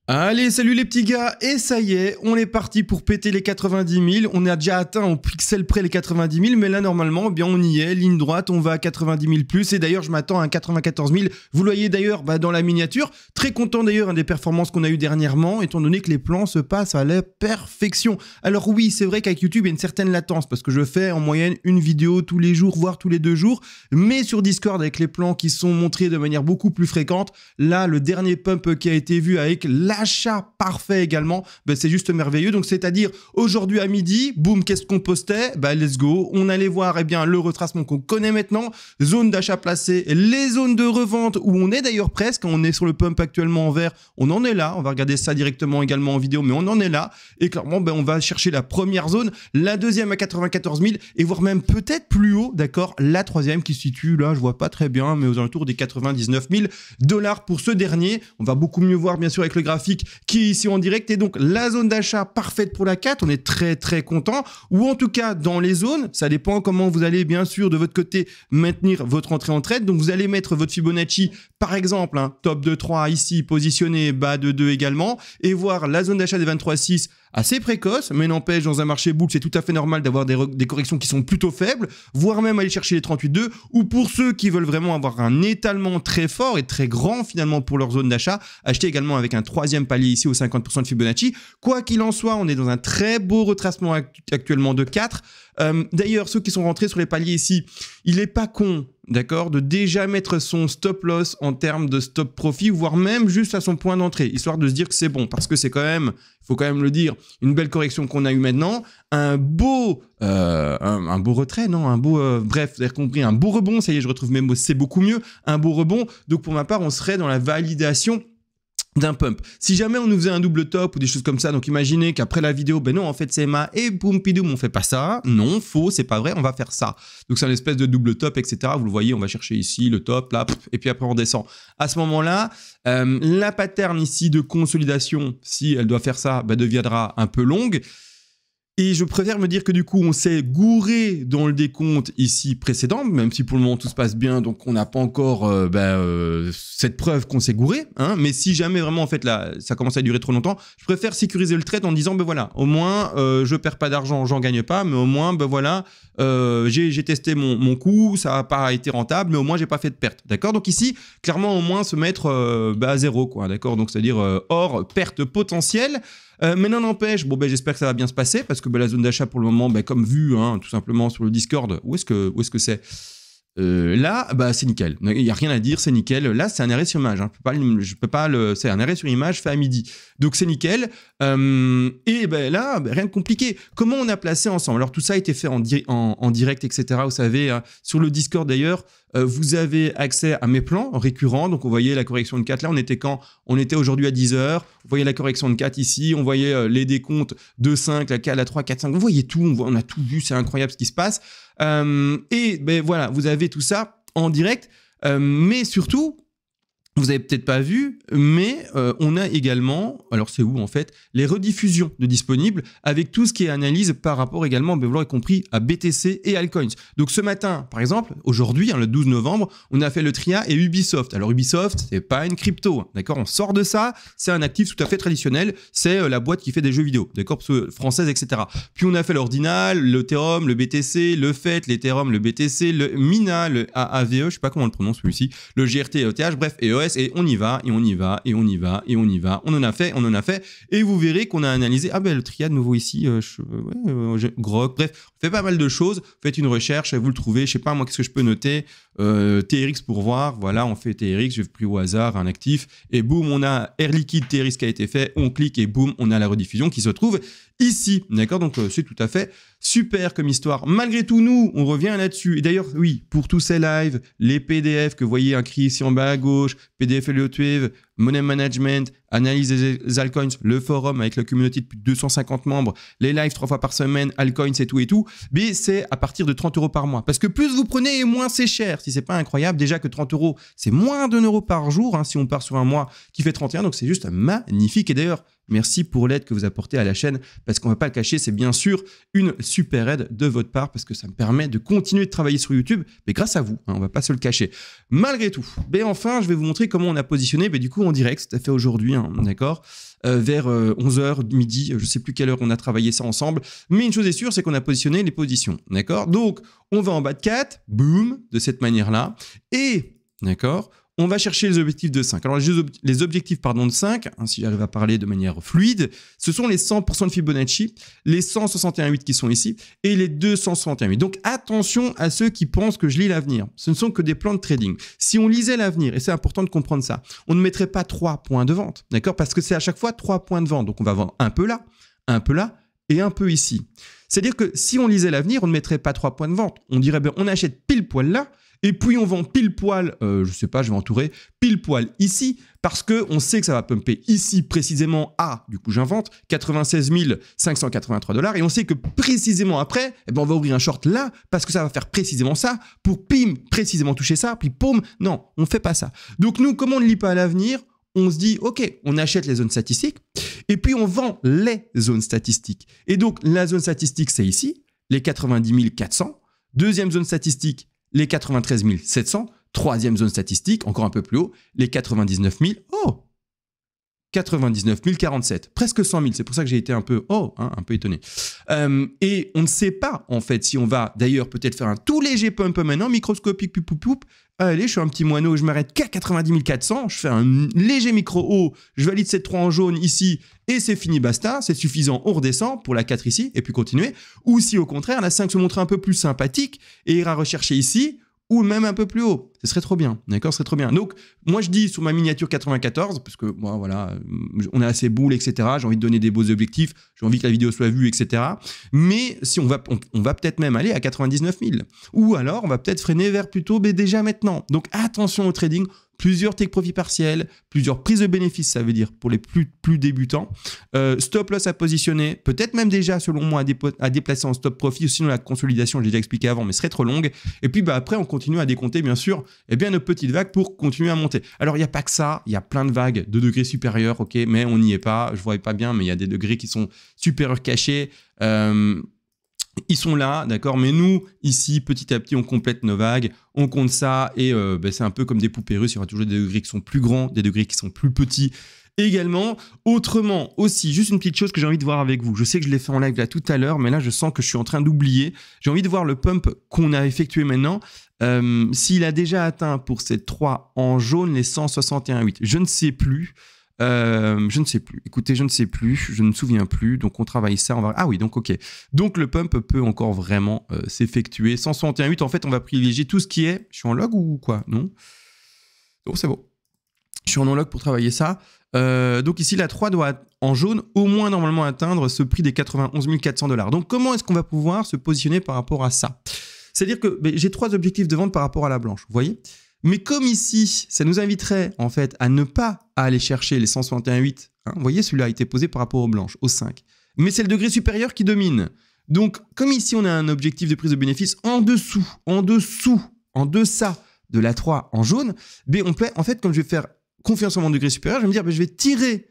Allez, salut les petits gars, et ça y est, on est parti pour péter les 90 000. On a déjà atteint au pixel près les 90 000, mais là normalement, eh bien on y est, ligne droite, on va à 90 000 plus, et d'ailleurs je m'attends à 94 000. Vous le voyez d'ailleurs dans la miniature, très content d'ailleurs des performances qu'on a eues dernièrement, étant donné que les plans se passent à la perfection. Alors oui, c'est vrai qu'avec YouTube, il y a une certaine latence, parce que je fais en moyenne une vidéo tous les jours, voire tous les 2 jours, mais sur Discord, avec les plans qui sont montrés de manière beaucoup plus fréquente, là, le dernier pump qui a été vu avec l'achat parfait également, c'est juste merveilleux. Donc c'est-à-dire aujourd'hui à midi, boum, qu'est-ce qu'on postait? Let's go, on allait voir le retracement qu'on connaît maintenant, zone d'achat placée, les zones de revente où on est d'ailleurs presque, on est sur le pump actuellement en vert, on en est là, on va regarder ça directement également en vidéo, mais on en est là, et clairement on va chercher la première zone, la deuxième à 94 000, et voire même peut-être plus haut, d'accord, la troisième qui se situe là, je vois pas très bien, mais aux alentours des 99 000 $ pour ce dernier. On va beaucoup mieux voir bien sûr avec le graphique qui est ici en direct, et donc la zone d'achat parfaite pour la 4, on est très très content, ou en tout cas dans les zones, ça dépend comment vous allez bien sûr de votre côté maintenir votre entrée en trade. Donc vous allez mettre votre Fibonacci par exemple, top de 3 ici positionné, bas de 2 également, et voir la zone d'achat des 23,6 assez précoce, mais n'empêche dans un marché bull c'est tout à fait normal d'avoir des corrections qui sont plutôt faibles, voire même aller chercher les 38,2, ou pour ceux qui veulent vraiment avoir un étalement très fort et très grand finalement pour leur zone d'achat, acheter également avec un troisième palier ici aux 50% de Fibonacci. Quoi qu'il en soit, on est dans un très beau retracement actuellement de 4. D'ailleurs, ceux qui sont rentrés sur les paliers ici, il n'est pas con, d'accord, de déjà mettre son stop loss en termes de stop profit, voire même juste à son point d'entrée, histoire de se dire que c'est bon, parce que c'est quand même, il faut quand même le dire, une belle correction qu'on a eue maintenant, un beau retrait, non, bref, vous avez compris, un beau rebond, ça y est, je retrouve mes mots, c'est beaucoup mieux, un beau rebond. Donc pour ma part, on serait dans la validation d'un pump. Si jamais on nous faisait un double top ou des choses comme ça, donc imaginez qu'après la vidéo, non, en fait c'est ma et boum pidoum, on fait pas ça, non, faux, c'est pas vrai, on va faire ça. Donc c'est une espèce de double top, etc. Vous le voyez, on va chercher ici le top, là, et puis après on descend. À ce moment-là, la pattern ici de consolidation, si elle doit faire ça, deviendra un peu longue. Et je préfère me dire que du coup, on s'est gouré dans le décompte ici précédent, même si pour le moment tout se passe bien, donc on n'a pas encore cette preuve qu'on s'est gouré. Mais si jamais vraiment, en fait, là, ça commence à durer trop longtemps, je préfère sécuriser le trade en disant, voilà, au moins, je perds pas d'argent, j'en gagne pas, mais au moins, voilà, j'ai testé mon coup, ça n'a pas été rentable, mais au moins, j'ai pas fait de perte. D'accord? Donc ici, clairement, au moins, se mettre à zéro, quoi. D'accord? Donc, c'est-à-dire hors perte potentielle. Mais non n'empêche, j'espère que ça va bien se passer parce que la zone d'achat pour le moment, comme vu tout simplement sur le Discord, où est-ce que c'est là, c'est nickel. Il n'y a rien à dire, c'est nickel. Là, c'est un arrêt sur image. C'est un arrêt sur image fait à midi. Donc, c'est nickel. Et là, rien de compliqué. Comment on a placé ensemble? Alors, tout ça a été fait en direct, etc. Vous savez, sur le Discord d'ailleurs, vous avez accès à mes plans récurrents. Donc, vous voyez la correction de 4. Là, on était aujourd'hui à 10 h. Vous voyez la correction de 4 ici. On voyait les décomptes de 5, la 4, la 3, 4, 5. Vous voyez tout. On a tout vu. C'est incroyable ce qui se passe. Voilà, vous avez tout ça en direct. Mais surtout, vous avez peut-être pas vu, mais on a également, alors c'est où en fait, les rediffusions de disponibles avec tout ce qui est analyse par rapport également, vous l'aurez compris, à BTC et Altcoins. Donc ce matin, par exemple, aujourd'hui, le 12 novembre, on a fait le TRIA et Ubisoft. Alors Ubisoft, c'est pas une crypto, d'accord, on sort de ça, c'est un actif tout à fait traditionnel, c'est la boîte qui fait des jeux vidéo, d'accord, française, etc. Puis on a fait l'Ordinal, l'Ethereum, le BTC, le FET, l'Ethereum, le BTC, le Mina, le AAVE, je sais pas comment on le prononce celui-ci, le GRT, ETH, bref, EOS. Et on y va, et on y va, et on y va, et on y va. On en a fait, et vous verrez qu'on a analysé, le TRIA de nouveau ici, Grok, bref, on fait pas mal de choses, faites une recherche, vous le trouvez, je sais pas moi, qu'est-ce que je peux noter, TRX pour voir, voilà, on fait TRX, j'ai pris au hasard un actif, et boum, on a Air Liquide TRX qui a été fait, on clique, et boum, on a la rediffusion qui se trouve ici, d'accord, donc c'est tout à fait super comme histoire. Malgré tout, nous, on revient là-dessus. Et d'ailleurs, oui, pour tous ces lives, les PDF que vous voyez écrit ici en bas à gauche, PDF Wave, Money Management, analyse des altcoins, le forum avec la communauté de plus de 250 membres, les lives 3 fois par semaine, altcoins et tout, mais c'est à partir de 30 € par mois. Parce que plus vous prenez et moins c'est cher. Si c'est pas incroyable, déjà que 30 €, c'est moins d'1 € par jour, si on part sur un mois qui fait 31, donc c'est juste magnifique. Et d'ailleurs, merci pour l'aide que vous apportez à la chaîne, parce qu'on ne va pas le cacher, c'est bien sûr une super aide de votre part, parce que ça me permet de continuer de travailler sur YouTube, mais grâce à vous, on ne va pas se le cacher. Malgré tout, enfin, je vais vous montrer comment on a positionné, du coup, en direct, c'est à fait aujourd'hui, hein, d'accord, vers 11h, midi, je ne sais plus quelle heure on a travaillé ça ensemble, mais une chose est sûre, c'est qu'on a positionné les positions, d'accord. Donc, on va en bas de 4, boum, de cette manière-là, et, d'accord, on va chercher les objectifs de 5. Alors, les objectifs de 5, hein, si j'arrive à parler de manière fluide, ce sont les 100% de Fibonacci, les 161,8 qui sont ici, et les 261,8. Donc, attention à ceux qui pensent que je lis l'avenir. Ce ne sont que des plans de trading. Si on lisait l'avenir, et c'est important de comprendre ça, on ne mettrait pas 3 points de vente, d'accord? Parce que c'est à chaque fois 3 points de vente. Donc, on va vendre un peu là, et un peu ici. C'est-à-dire que si on lisait l'avenir, on ne mettrait pas 3 points de vente. On dirait, ben, on achète pile poil là, et puis on vend pile poil, je sais pas, je vais entourer, pile poil ici, parce qu'on sait que ça va pumper ici précisément à, du coup j'invente, 96 583 $, et on sait que précisément après, eh ben on va ouvrir un short là, parce que ça va faire précisément ça, pour pim, précisément toucher ça, puis poum, non, on ne fait pas ça. Donc nous, comme on ne lit pas à l'avenir, on se dit, ok, on achète les zones statistiques, et puis on vend les zones statistiques. Et donc la zone statistique, c'est ici, les 90 400, deuxième zone statistique, les 93 700, troisième zone statistique, encore un peu plus haut, les 99 000, 99 047, presque 100 000, c'est pour ça que j'ai été un peu étonné. Et on ne sait pas, en fait, si on va d'ailleurs peut-être faire un tout léger pump maintenant, microscopique, poup. Allez, je suis un petit moineau, je m'arrête qu'à 90 400, je fais un léger micro-haut, je valide cette 3 en jaune ici, et c'est fini, basta, c'est suffisant, on redescend pour la 4 ici, et puis continuer. Ou si au contraire, la 5 se montre un peu plus sympathique, et ira rechercher ici, ou même un peu plus haut. Ce serait trop bien, d'accord, ce serait trop bien. Donc, moi, je dis sur ma miniature 94, parce que, moi, voilà, on a assez boule, etc. J'ai envie de donner des beaux objectifs, j'ai envie que la vidéo soit vue, etc. Mais si on va peut-être même aller à 99 000. Ou alors, on va peut-être freiner vers plutôt, mais déjà maintenant. Donc, attention au trading. Plusieurs take profit partiels, plusieurs prises de bénéfices, ça veut dire pour les plus débutants. Stop loss à positionner, peut-être même déjà, selon moi, à déplacer en stop profit, ou sinon la consolidation, j'ai déjà expliqué avant, mais serait trop longue. Et puis après, on continue à décompter, bien sûr, nos petites vagues pour continuer à monter. Alors, il n'y a pas que ça, il y a plein de vagues de degrés supérieurs, ok, mais on n'y est pas, je ne vois pas bien, mais il y a des degrés qui sont supérieurs cachés. Ils sont là, d'accord, mais nous, ici, petit à petit, on complète nos vagues, on compte ça, et c'est un peu comme des poupées russes, il y aura toujours des degrés qui sont plus grands, des degrés qui sont plus petits également. Autrement, aussi, juste une petite chose que j'ai envie de voir avec vous. Je sais que je l'ai fait en live là tout à l'heure, mais là, je sens que je suis en train d'oublier. J'ai envie de voir le pump qu'on a effectué maintenant, s'il a déjà atteint pour ces 3 en jaune les 161,8. Je ne sais plus. Écoutez, je ne sais plus, je ne me souviens plus, donc on travaille ça, ah oui, donc ok. Donc le pump peut encore vraiment s'effectuer. 161,8, en fait, on va privilégier tout ce qui est... Je suis en log ou quoi? Non? Donc c'est bon. Je suis en log pour travailler ça. Donc ici, la 3 doit, en jaune, au moins normalement atteindre ce prix des 91 400 $. Donc comment est-ce qu'on va pouvoir se positionner par rapport à ça? C'est-à-dire que j'ai 3 objectifs de vente par rapport à la blanche, vous voyez? Mais comme ici, ça nous inviterait en fait à ne pas aller chercher les 161,8. Hein, vous voyez, celui-là a été posé par rapport aux blanches, aux 5. Mais c'est le degré supérieur qui domine. Donc, comme ici, on a un objectif de prise de bénéfice en deçà de la 3 en jaune, en fait, comme je vais faire confiance en mon degré supérieur, je vais me dire, je vais tirer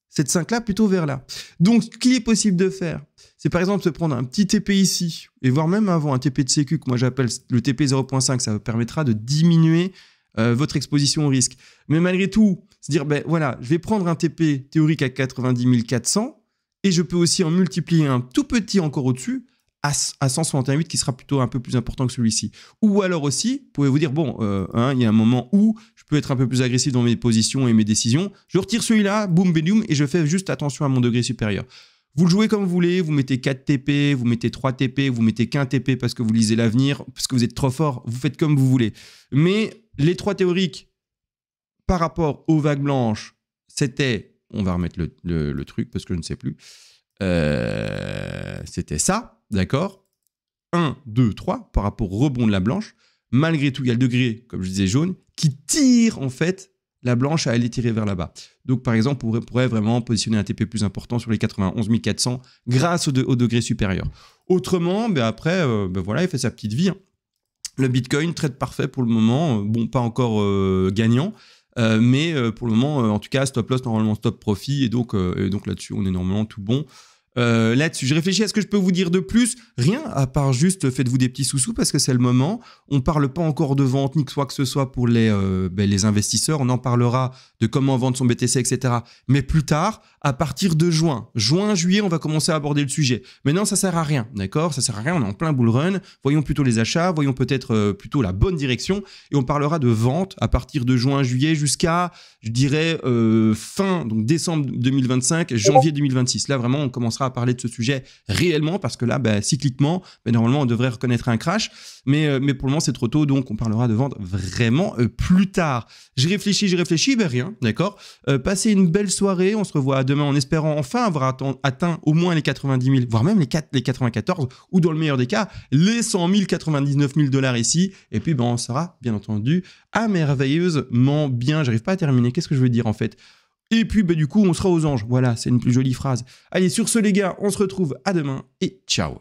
cette 5-là plutôt vers là. Donc, ce qu'il est possible de faire, c'est par exemple se prendre un petit TP ici, et voire même avant un TP de sécu, que moi j'appelle le TP 0.5, ça vous permettra de diminuer votre exposition au risque. Mais malgré tout, se dire, voilà, je vais prendre un TP théorique à 90 400, et je peux aussi en multiplier un tout petit encore au-dessus, à 161,8 qui sera plutôt un peu plus important que celui-ci. Ou alors aussi, vous pouvez vous dire, bon, il y a un moment où je peux être un peu plus agressif dans mes positions et mes décisions, je retire celui-là, boum, bédoum, et je fais juste attention à mon degré supérieur. Vous le jouez comme vous voulez, vous mettez 4 TP, vous mettez 3 TP, vous mettez qu'un TP parce que vous lisez l'avenir, parce que vous êtes trop fort, vous faites comme vous voulez. Mais les 3 théoriques, par rapport aux vagues blanches, c'était, on va remettre le truc parce que je ne sais plus, c'était ça, d'accord? 1, 2, 3, par rapport au rebond de la blanche. Malgré tout, il y a le degré, comme je disais, jaune, qui tire en fait la blanche à aller tirer vers là-bas. Donc, par exemple, on pourrait vraiment positionner un TP plus important sur les 91 400 grâce au degré supérieur. Autrement, après, voilà, il fait sa petite vie. Hein. Le Bitcoin, trade parfait pour le moment. Bon, pas encore gagnant, mais pour le moment, en tout cas, stop loss, normalement stop profit. Et donc là-dessus, on est normalement tout bon. là-dessus. Je réfléchis à ce que je peux vous dire de plus. Rien, à part juste faites-vous des petits sous-sous parce que c'est le moment. On parle pas encore de vente ni quoi que ce soit pour les investisseurs. On en parlera de comment vendre son BTC, etc. Mais plus tard, à partir de juin, juillet, on va commencer à aborder le sujet. Maintenant, ça sert à rien, d'accord? Ça sert à rien, on est en plein bull run. Voyons plutôt les achats, voyons peut-être plutôt la bonne direction. Et on parlera de vente à partir de juin, juillet jusqu'à, je dirais, fin, donc décembre 2025, janvier 2026. Là, vraiment, on commencera à parler de ce sujet réellement parce que là, cycliquement, normalement, on devrait reconnaître un crash. Mais pour le moment, c'est trop tôt, donc on parlera de vente vraiment plus tard. J'ai réfléchi, rien, d'accord. Passez une belle soirée, on se revoit demain en espérant enfin avoir atteint au moins les 90 000, voire même les 94, ou dans le meilleur des cas, les 100 000, 99 000 $ ici. Et puis, on sera, bien entendu, à merveilleusement bien. J'arrive pas à terminer, qu'est-ce que je veux dire en fait? Et puis, du coup, on sera aux anges. Voilà, c'est une plus jolie phrase. Allez, sur ce, les gars, on se retrouve à demain et ciao.